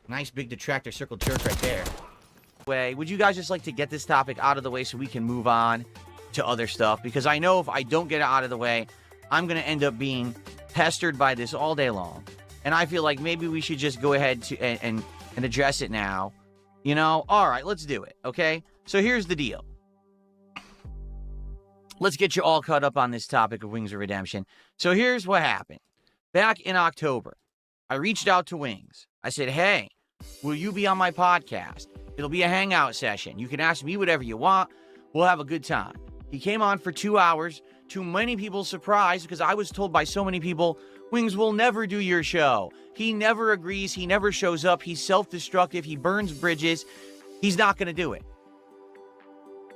Nice big detractor circle jerk right there. Would you guys just like to get this topic out of the way so we can move on to other stuff? Because I know if I don't get it out of the way, I'm going to end up being pestered by this all day long. And I feel like maybe we should just go ahead and address it now. You know? All right, let's do it, okay? So here's the deal. Let's get you all caught up on this topic of Wings of Redemption. So here's what happened. Back in October, I reached out to Wings. I said, hey, will you be on my podcast? It'll be a hangout session. You can ask me whatever you want. We'll have a good time. He came on for 2 hours. To many people's surprise, because I was told by so many people, Wings will never do your show. He never agrees. He never shows up. He's self-destructive. He burns bridges. He's not going to do it.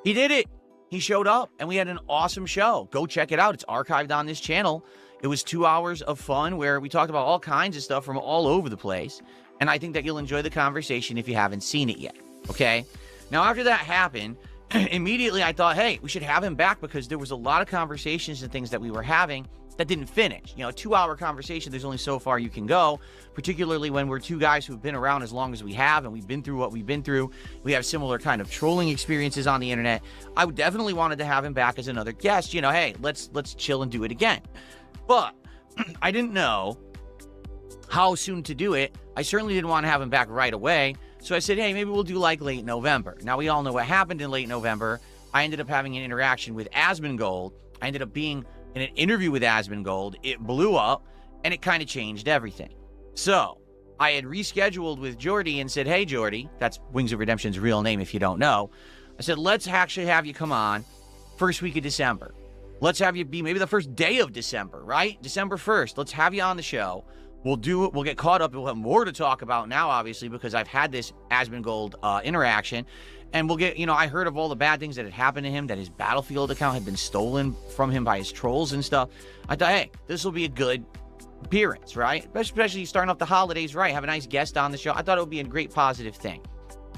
He did it. He showed up, and we had an awesome show. Go check it out. It's archived on this channel. It was 2 hours of fun where we talked about all kinds of stuff from all over the place. And I think that you'll enjoy the conversation if you haven't seen it yet. Okay? Now, after that happened, immediately I thought, hey, we should have him back because there was a lot of conversations and things that we were having that didn't finish. You know, a 2-hour conversation, there's only so far you can go, particularly when we're two guys who've been around as long as we have and we've been through what we've been through. We have similar kind of trolling experiences on the internet. I definitely wanted to have him back as another guest. You know, hey, let's chill and do it again. But I didn't know how soon to do it. I certainly didn't want to have him back right away. So I said, hey, maybe we'll do like late November. Now, we all know what happened in late November. I ended up having an interaction with Asmongold. I ended up being in an interview with Asmongold. It blew up, and it kind of changed everything. So I had rescheduled with Jordy and said, hey, Jordy, that's Wings of Redemption's real name if you don't know. I said, let's actually have you come on first week of December. Let's have you be maybe the first day of December, right? December 1st. Let's have you on the show. We'll do it. We'll get caught up. We'll have more to talk about now, obviously, because I've had this Asmongold interaction. And we'll get, you know, I heard of all the bad things that had happened to him, that his Battlefield account had been stolen from him by his trolls and stuff. I thought, hey, this will be a good appearance, right? Especially starting off the holidays, right? Have a nice guest on the show. I thought it would be a great positive thing.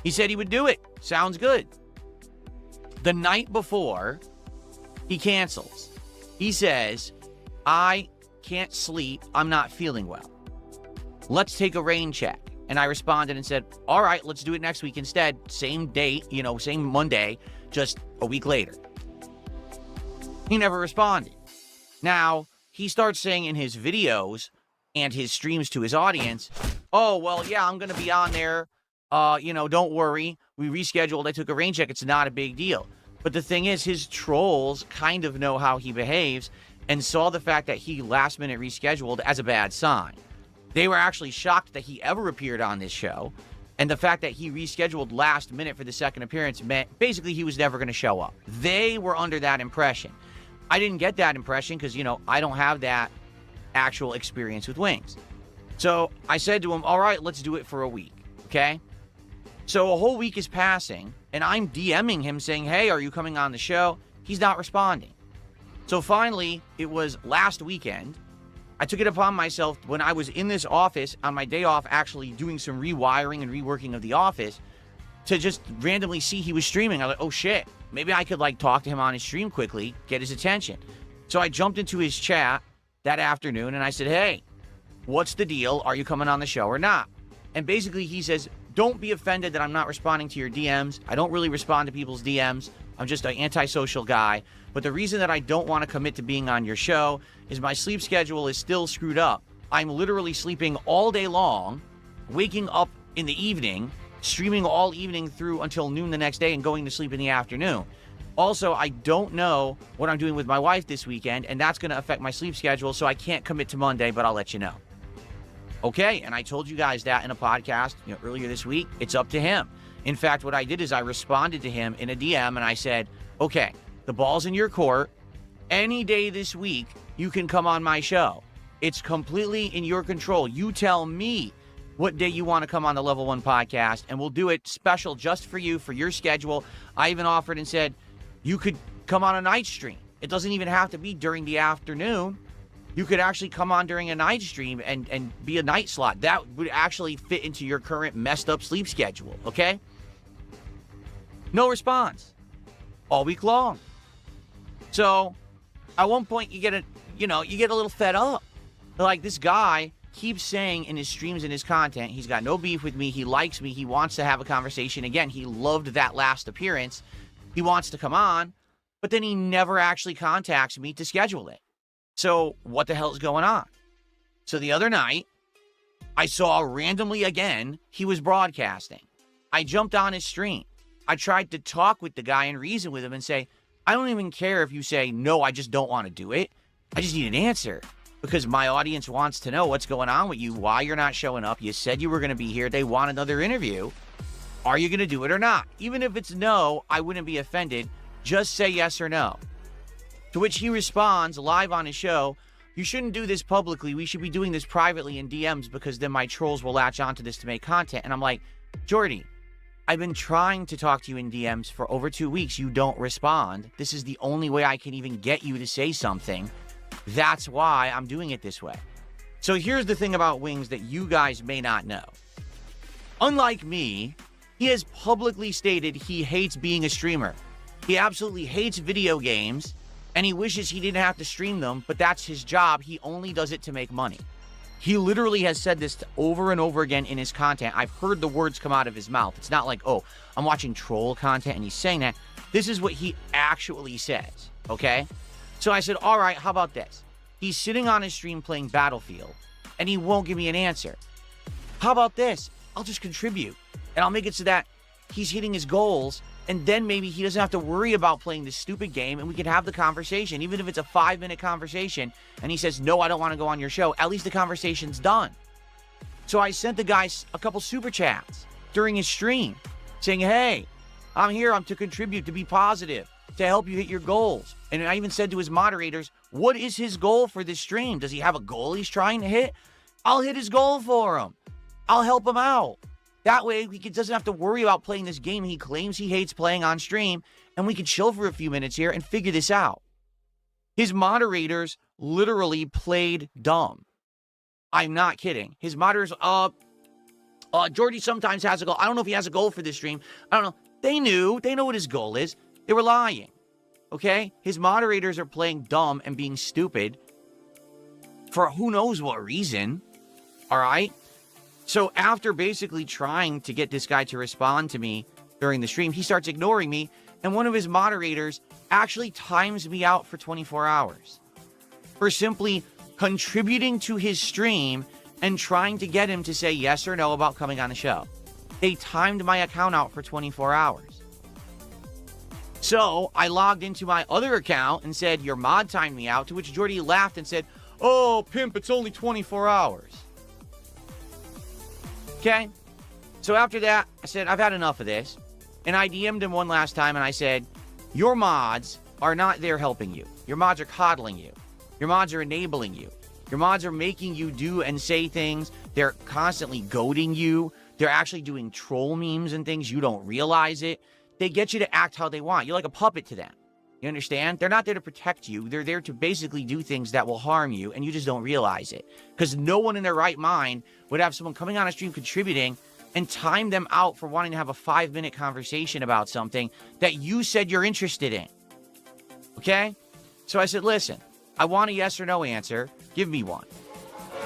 He said he would do it. Sounds good. The night before, he cancels. He says, I can't sleep. I'm not feeling well. Let's take a rain check. And I responded and said, all right, let's do it next week instead. Same date, you know, same Monday, just a week later. He never responded. Now, he starts saying in his videos and his streams to his audience, oh, well, yeah, I'm going to be on there. You know, don't worry. We rescheduled. I took a rain check. It's not a big deal. But the thing is, his trolls kind of know how he behaves and saw the fact that he last minute rescheduled as a bad sign. They were actually shocked that he ever appeared on this show. And the fact that he rescheduled last minute for the second appearance meant basically he was never going to show up. They were under that impression. I didn't get that impression because, you know, I don't have that actual experience with Wings. So I said to him, all right, let's do it for a week. Okay? So a whole week is passing and I'm DMing him saying, hey, are you coming on the show? He's not responding. So finally, it was last weekend. I took it upon myself when I was in this office on my day off actually doing some rewiring and reworking of the office to just randomly see he was streaming. I was like, oh shit, maybe I could like talk to him on his stream quickly, get his attention. So I jumped into his chat that afternoon and I said, hey, what's the deal? Are you coming on the show or not? And basically he says, don't be offended that I'm not responding to your DMs. I don't really respond to people's DMs. I'm just an antisocial guy. But the reason that I don't want to commit to being on your show is my sleep schedule is still screwed up. I'm literally sleeping all day long, waking up in the evening, streaming all evening through until noon the next day and going to sleep in the afternoon. Also, I don't know what I'm doing with my wife this weekend, and that's going to affect my sleep schedule, so I can't commit to Monday, but I'll let you know. Okay, and I told you guys that in a podcast earlier this week. It's up to him. In fact, what I did is I responded to him in a DM, and I said, okay, the ball's in your court. Any day this week, you can come on my show. It's completely in your control. You tell me what day you want to come on the Level 1 podcast, and we'll do it special just for you, for your schedule. I even offered and said, you could come on a night stream. It doesn't even have to be during the afternoon. You could actually come on during a night stream and be a night slot. That would actually fit into your current messed up sleep schedule, okay? No response. All week long. So, at one point you get a little fed up. Like, this guy keeps saying in his streams and his content, he's got no beef with me. He likes me. He wants to have a conversation. Again, he loved that last appearance. He wants to come on, but then he never actually contacts me to schedule it. So what the hell is going on? So the other night, I saw randomly again, he was broadcasting. I jumped on his stream. I tried to talk with the guy and reason with him and say, I don't even care if you say, no, I just don't want to do it. I just need an answer because my audience wants to know what's going on with you, why you're not showing up. You said you were going to be here. They want another interview. Are you going to do it or not? Even if it's no, I wouldn't be offended. Just say yes or no. To which he responds live on his show, you shouldn't do this publicly. We should be doing this privately in DMs because then my trolls will latch onto this to make content. And I'm like, Jordy, I've been trying to talk to you in DMs for over 2 weeks. You don't respond. This is the only way I can even get you to say something. That's why I'm doing it this way. So here's the thing about Wings that you guys may not know. Unlike me, he has publicly stated he hates being a streamer. He absolutely hates video games, and he wishes he didn't have to stream them, but that's his job. He only does it to make money. He literally has said this over and over again in his content. I've heard the words come out of his mouth. It's not like, oh, I'm watching troll content and he's saying that. This is what he actually says, okay? So I said, all right, how about this? He's sitting on his stream playing Battlefield, and he won't give me an answer. How about this? I'll just contribute, and I'll make it so that he's hitting his goals, and then maybe he doesn't have to worry about playing this stupid game, and we can have the conversation. Even if it's a 5-minute conversation, and he says, no, I don't want to go on your show, at least the conversation's done. So I sent the guy a couple super chats during his stream saying, hey, I'm here. I'm to contribute, to be positive, to help you hit your goals. And I even said to his moderators, what is his goal for this stream? Does he have a goal he's trying to hit? I'll hit his goal for him. I'll help him out. That way, he doesn't have to worry about playing this game he claims he hates playing on stream, and we can chill for a few minutes here and figure this out. His moderators literally played dumb. I'm not kidding. His moderators, Jordy sometimes has a goal. I don't know if he has a goal for this stream. I don't know. They knew. They know what his goal is. They were lying. Okay? His moderators are playing dumb and being stupid for who knows what reason. All right? So after basically trying to get this guy to respond to me during the stream, he starts ignoring me, and one of his moderators actually times me out for 24 hours for simply contributing to his stream and trying to get him to say yes or no about coming on the show. They timed my account out for 24 hours. So I logged into my other account and said, your mod timed me out, to which Jordy laughed and said, oh, pimp, it's only 24 hours. Okay? So after that, I said, I've had enough of this. And I DM'd him one last time and I said, your mods are not there helping you. Your mods are coddling you. Your mods are enabling you. Your mods are making you do and say things. They're constantly goading you. They're actually doing troll memes and things. You don't realize it. They get you to act how they want. You're like a puppet to them. You understand? They're not there to protect you. They're there to basically do things that will harm you, and you just don't realize it. Because no one in their right mind would have someone coming on a stream contributing and time them out for wanting to have a 5-minute conversation about something that you said you're interested in. Okay? So I said, listen, I want a yes or no answer. Give me one.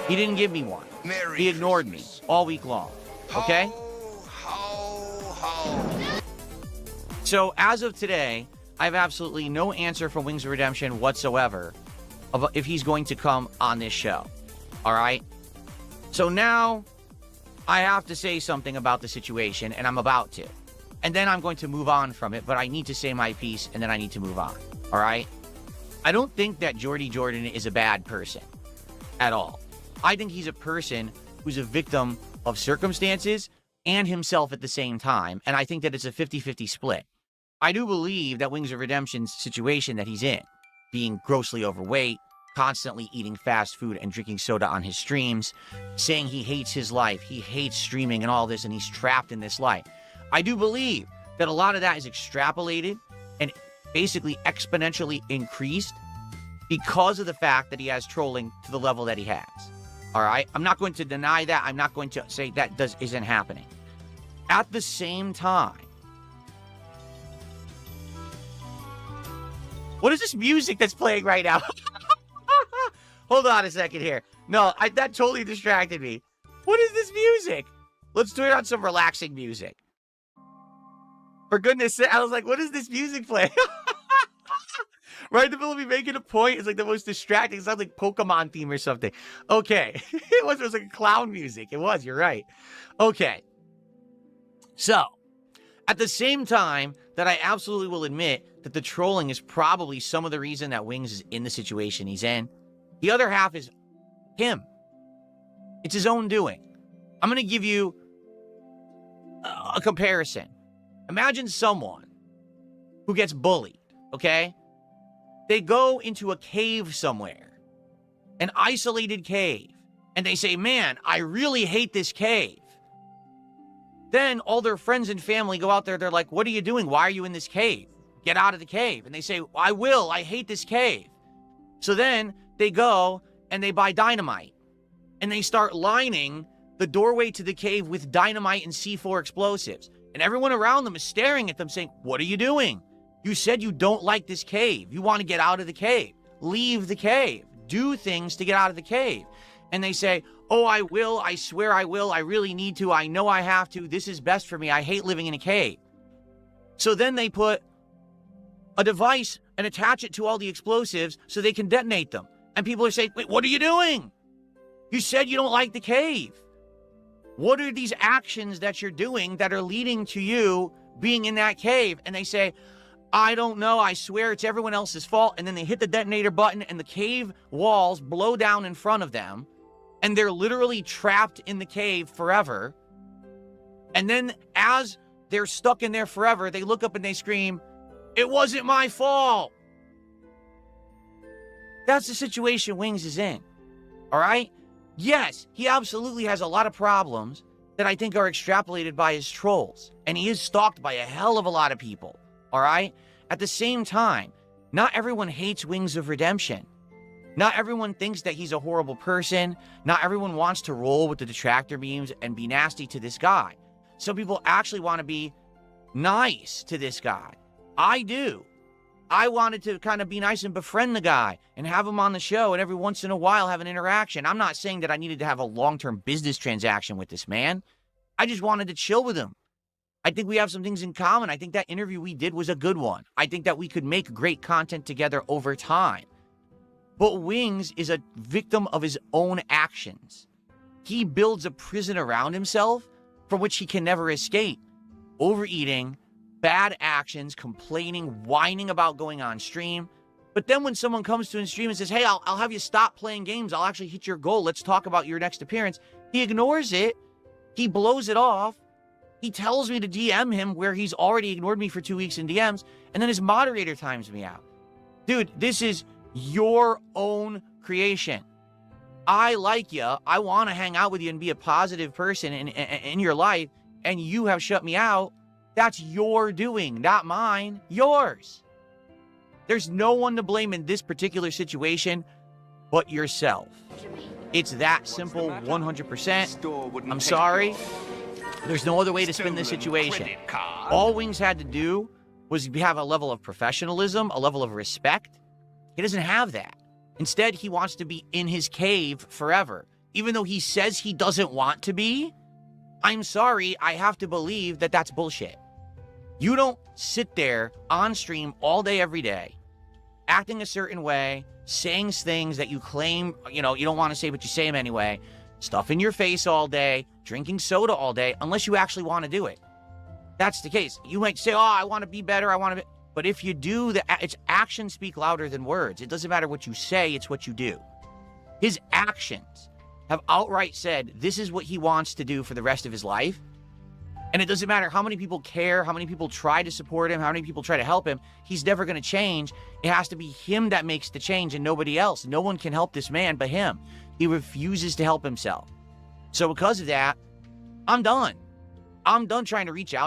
He didn't give me one. He ignored me all week long. Okay? So as of today, I have absolutely no answer from Wings of Redemption whatsoever about if he's going to come on this show. All right? So now I have to say something about the situation, and I'm about to. And then I'm going to move on from it, but I need to say my piece, and then I need to move on. All right? I don't think that Jordy Jordan is a bad person at all. I think he's a person who's a victim of circumstances and himself at the same time, and I think that it's a 50-50 split. I do believe that Wings of Redemption's situation that he's in, being grossly overweight, constantly eating fast food and drinking soda on his streams, saying he hates his life, he hates streaming and all this, and he's trapped in this life. I do believe that a lot of that is extrapolated and basically exponentially increased because of the fact that he has trolling to the level that he has. All right? I'm not going to deny that. I'm not going to say that isn't happening. At the same time, what is this music that's playing right now? Hold on a second here. No, that totally distracted me. What is this music? Let's turn on some relaxing music. For goodness sake, I was like, what is this music play? Right in the middle of me making a point. It's like the most distracting. It sounds like Pokemon theme or something. Okay. It was like clown music. It was, you're right. Okay. So, at the same time that I absolutely will admit that the trolling is probably some of the reason that Wings is in the situation he's in, the other half is him. It's his own doing. I'm going to give you a comparison. Imagine someone who gets bullied, okay? They go into a cave somewhere, an isolated cave, and they say, man, I really hate this cave. Then all their friends and family go out there. They're like, what are you doing? Why are you in this cave? Get out of the cave. And they say, I hate this cave. So then they go and they buy dynamite and they start lining the doorway to the cave with dynamite and C4 explosives. And everyone around them is staring at them saying, what are you doing? You said you don't like this cave. You want to get out of the cave. Leave the cave. Do things to get out of the cave. And they say, oh, I will. I swear I will. I really need to. I know I have to. This is best for me. I hate living in a cave. So then they put a device and attach it to all the explosives so they can detonate them. And people are saying, wait, what are you doing? You said you don't like the cave. What are these actions that you're doing that are leading to you being in that cave? And they say, I don't know. I swear it's everyone else's fault. And then they hit the detonator button and the cave walls blow down in front of them. And they're literally trapped in the cave forever. And then as they're stuck in there forever, they look up and they scream, it wasn't my fault. That's the situation Wings is in. All right? Yes, he absolutely has a lot of problems that I think are extrapolated by his trolls. And he is stalked by a hell of a lot of people. All right? At the same time, not everyone hates Wings of Redemption. Not everyone thinks that he's a horrible person. Not everyone wants to roll with the detractor beams and be nasty to this guy. Some people actually want to be nice to this guy. I do. I wanted to kind of be nice and befriend the guy and have him on the show and every once in a while have an interaction. I'm not saying that I needed to have a long-term business transaction with this man. I just wanted to chill with him. I think we have some things in common. I think that interview we did was a good one. I think that we could make great content together over time. But Wings is a victim of his own actions. He builds a prison around himself from which he can never escape. Overeating, bad actions, complaining, whining about going on stream. But then when someone comes to his stream and says, hey, I'll have you stop playing games. I'll actually hit your goal. Let's talk about your next appearance. He ignores it. He blows it off. He tells me to DM him where he's already ignored me for 2 weeks in DMs. And then his moderator times me out. Dude, this is your own creation. I like you. I want to hang out with you and be a positive person in your life. And you have shut me out. That's your doing, not mine. Yours. There's no one to blame in this particular situation but yourself. It's that simple, 100%. I'm sorry. There's no other way to spin this situation. All Wings had to do was have a level of professionalism, a level of respect. He doesn't have that. Instead, he wants to be in his cave forever. Even though he says he doesn't want to be, I'm sorry, I have to believe that that's bullshit. You don't sit there on stream all day, every day, acting a certain way, saying things that you claim, you don't want to say, but you say them anyway, stuff in your face all day, drinking soda all day, unless you actually want to do it. That's the case. You might say, oh, I want to be better, I want to be... But if you do, its actions speak louder than words. It doesn't matter what you say, it's what you do. His actions have outright said this is what he wants to do for the rest of his life. And it doesn't matter how many people care, how many people try to support him, how many people try to help him. He's never going to change. It has to be him that makes the change and nobody else. No one can help this man but him. He refuses to help himself. So because of that, I'm done. I'm done trying to reach out